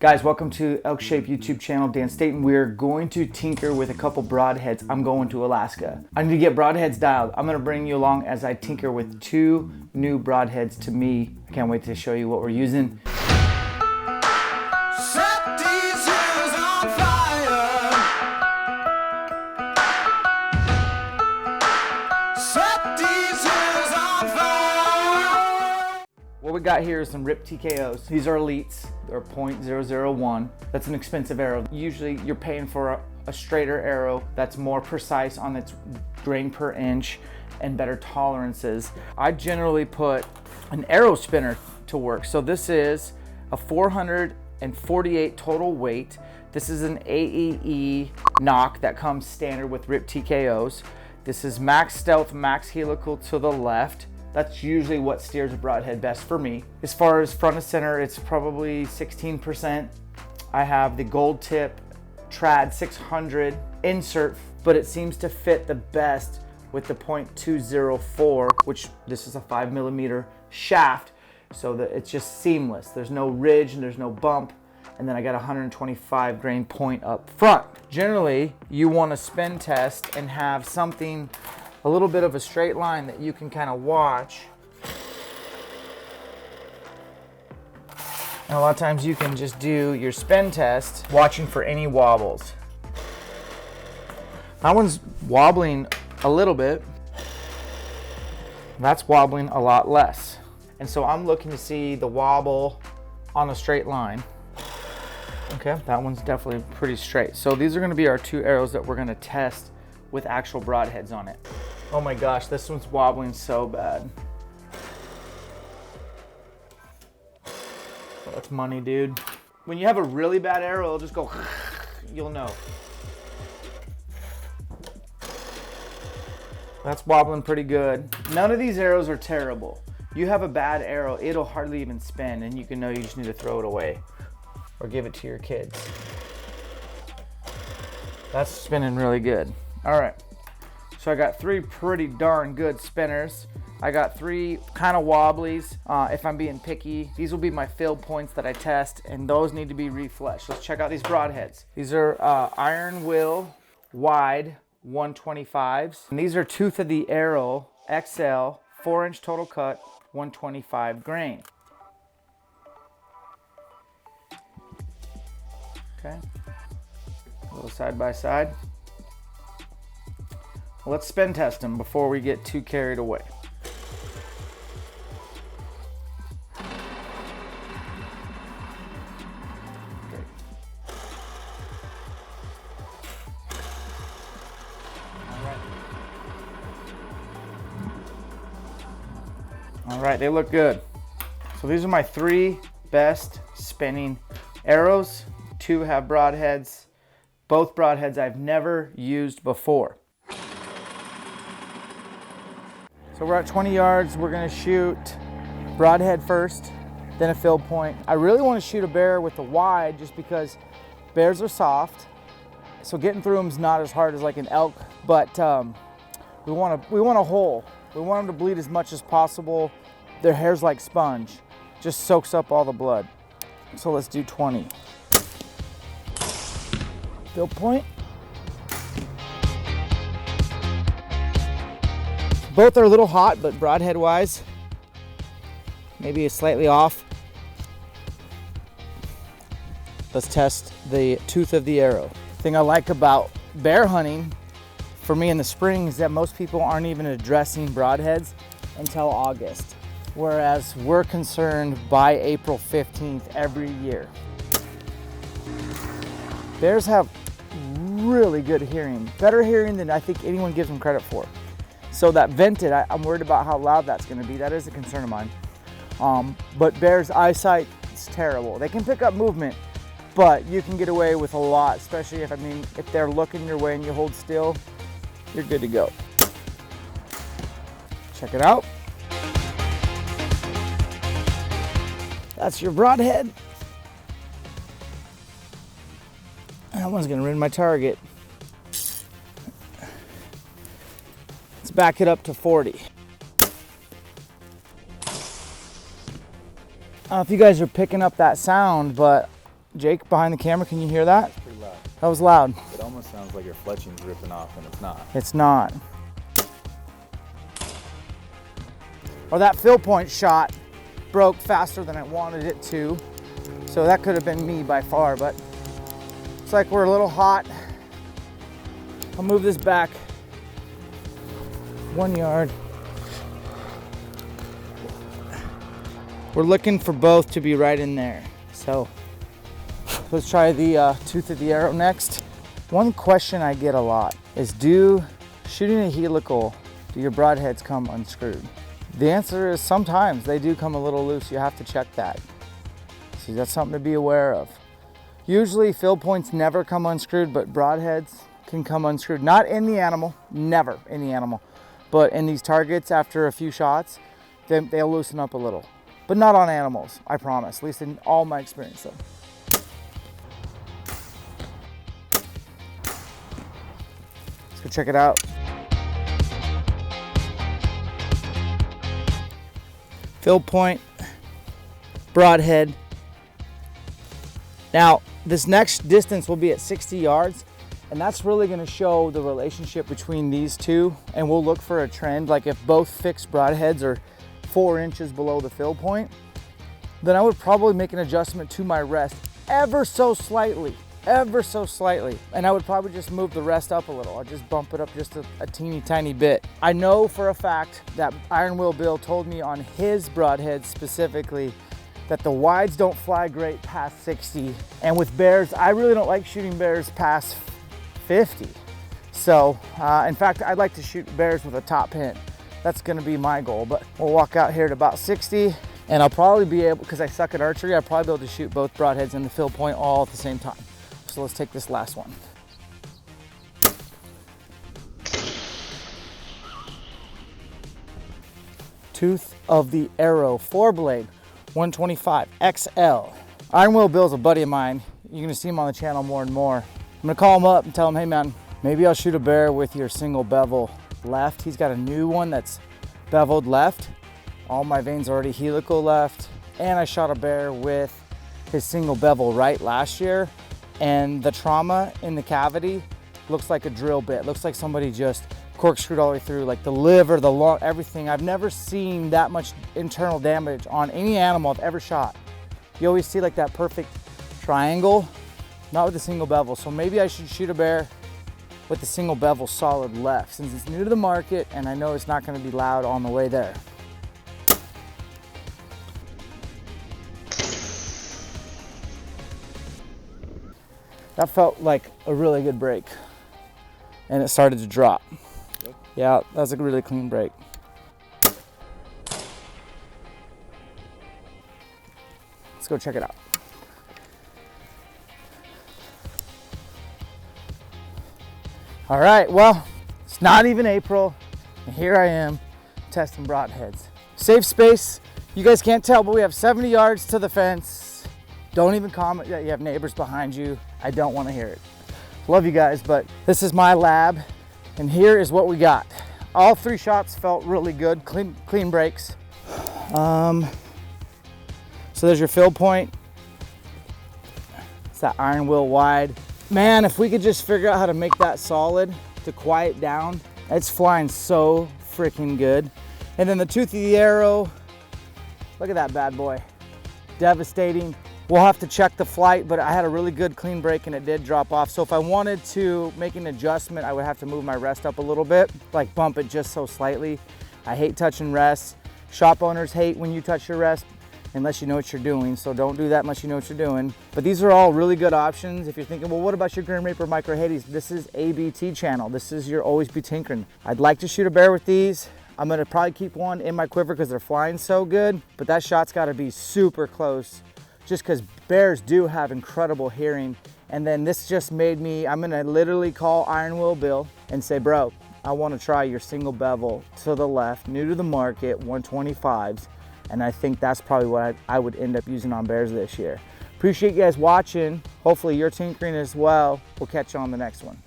Guys, welcome to ElkShape YouTube channel, Dan Staten. We're going to tinker with a couple broadheads. I'm going to Alaska. I need to get broadheads dialed. I'm gonna bring you along as I tinker with two new broadheads to me. I can't wait to show you what we're using. What we got here is some RIP TKOs. These are elites. They're .001. That's an expensive arrow. Usually you're paying for a straighter arrow that's more precise on its grain per inch and better tolerances. I generally put an arrow spinner to work. So this is a 448 total weight. This is an AEE knock that comes standard with RIP TKOs. This is max stealth, max helical to the left. That's usually what steers a broadhead best for me. As far as front of center, it's probably 16%. I have the gold tip trad 600 insert, but it seems to fit the best with the .204, which this is a 5mm shaft, so that it's just seamless. There's no ridge and there's no bump. And then I got a 125 grain point up front. Generally, you want to spin test and have something a little bit of a straight line that you can kind of watch. And a lot of times you can just do your spin test watching for any wobbles. That one's wobbling a little bit. That's wobbling a lot less. And so I'm looking to see the wobble on a straight line. Okay, that one's definitely pretty straight. So these are gonna be our two arrows that we're gonna test with actual broadheads on it. Oh my gosh, this one's wobbling so bad. That's money, dude. When you have a really bad arrow, it'll just go, you'll know. That's wobbling pretty good. None of these arrows are terrible. You have a bad arrow, it'll hardly even spin, and you can know you just need to throw it away or give it to your kids. That's spinning really good. All right. So I got three pretty darn good spinners. I got three kind of wobblies. If I'm being picky, these will be my field points that I test, and those need to be refleshed. Let's check out these broadheads. These are IronWill WIDE 125s. And these are tooth of the arrow XL, 4-inch total cut, 125 grain. Okay, a little side by side. Let's spin test them before we get too carried away. Great. All right, they look good. So these are my three best spinning arrows. Two have broadheads. Both broadheads I've never used before. So we're at 20 yards. We're gonna shoot broadhead first, then a field point. I really want to shoot a bear with the wide just because bears are soft. So getting through them is not as hard as like an elk, but we want a hole. We want them to bleed as much as possible. Their hair's like sponge, just soaks up all the blood. So let's do 20. Field point. Both are a little hot, but broadhead wise, maybe it's slightly off. Let's test the tooth of the arrow. The thing I like about bear hunting for me in the spring is that most people aren't even addressing broadheads until August, whereas we're concerned by April 15th every year. Bears have really good hearing, better hearing than I think anyone gives them credit for. So that vented, I'm worried about how loud that's gonna be. That is a concern of mine. But bears' eyesight is terrible. They can pick up movement, but you can get away with a lot, especially if they're looking your way and you hold still, you're good to go. Check it out. That's your broadhead. That one's gonna ruin my target. Let's back it up to 40. I don't know if you guys are picking up that sound, but Jake, behind the camera, can you hear that? It's pretty loud. That was loud. It almost sounds like your fletching's ripping off, and it's not. It's not. Or that fill point shot broke faster than I wanted it to. So that could have been me by far, but it's like we're a little hot. I'll move this back 1 yard. We're looking for both to be right in there. So let's try the tooth of the arrow next. One question I get a lot is, shooting a helical, do your broadheads come unscrewed? The answer is sometimes they do come a little loose. You have to check that. So that's something to be aware of. Usually fill points never come unscrewed, but broadheads can come unscrewed. Not in the animal, never in the animal, but in these targets after a few shots, they'll loosen up a little. But not on animals, I promise, at least in all my experience though. Let's go check it out. Fill point, broadhead. Now, this next distance will be at 60 yards, and that's really gonna show the relationship between these two, and we'll look for a trend. Like if both fixed broadheads are 4 inches below the fill point, then I would probably make an adjustment to my rest ever so slightly, and I would probably just move the rest up a little. I'd just bump it up just a teeny tiny bit. I know for a fact that IronWill Bill told me on his broadhead specifically that the wides don't fly great past 60, and with bears, I really don't like shooting bears past 50. So, in fact, I'd like to shoot bears with a top pin. That's gonna be my goal, but we'll walk out here at about 60, and I'll probably be able, because I suck at archery, I'll probably be able to shoot both broadheads and the fill point all at the same time. So let's take this last one. Tooth of the arrow, 4-blade, 125 XL. IronWill Bill's a buddy of mine. You're gonna see him on the channel more and more. I'm gonna call him up and tell him, hey man, maybe I'll shoot a bear with your single bevel left. He's got a new one that's beveled left. All my veins already helical left. And I shot a bear with his single bevel right last year, and the trauma in the cavity looks like a drill bit. Looks like somebody just corkscrewed all the way through, like the liver, the lung, everything. I've never seen that much internal damage on any animal I've ever shot. You always see like that perfect triangle, not with a single bevel. So maybe I should shoot a bear with the single bevel solid left, since it's new to the market and I know it's not gonna be loud on the way there. That felt like a really good break, and it started to drop. Yeah, that was a really clean break. Let's go check it out. All right, well, it's not even April, and here I am testing broadheads. Safe space. You guys can't tell, but we have 70 yards to the fence. Don't even comment that you have neighbors behind you. I don't want to hear it. Love you guys, but this is my lab, and here is what we got. All 3 shots felt really good, clean breaks. So there's your fill point. It's that IronWill wide. Man, if we could just figure out how to make that solid to quiet down. It's flying so freaking good. And then the tooth of the arrow, look at that bad boy. Devastating. We'll have to check the flight, but I had a really good clean break and it did drop off. So if I wanted to make an adjustment, I would have to move my rest up a little bit, like bump it just so slightly. I hate touching rests. Shop owners hate when you touch your rest unless you know what you're doing. So don't do that unless you know what you're doing. But these are all really good options. If you're thinking, well, what about your Grim Reaper Micro Hades? This is ABT channel. This is your Always Be Tinkering. I'd like to shoot a bear with these. I'm gonna probably keep one in my quiver because they're flying so good, but that shot's gotta be super close, just because bears do have incredible hearing. And then this just made me, I'm gonna literally call IronWill Bill and say, bro, I wanna try your single bevel to the left, new to the market, 125s. And I think that's probably what I would end up using on bears this year. Appreciate you guys watching. Hopefully you're tinkering as well. We'll catch you on the next one.